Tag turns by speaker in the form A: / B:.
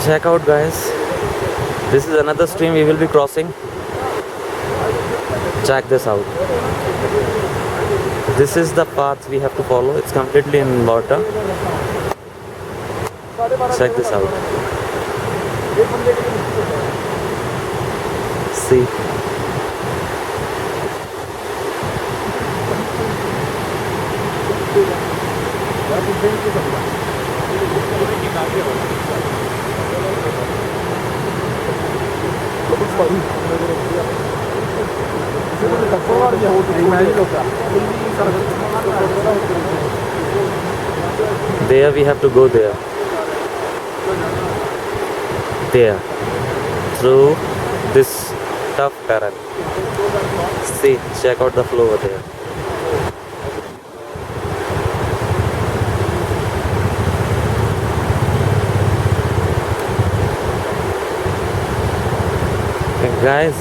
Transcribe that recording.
A: Check out, guys. This is another stream we will be crossing. Check this out. This is the path we have to follow. It's completely in water. Check this out. See. There we have to go there. There. Through this tough terrain. See, check out the flow over there. Guys,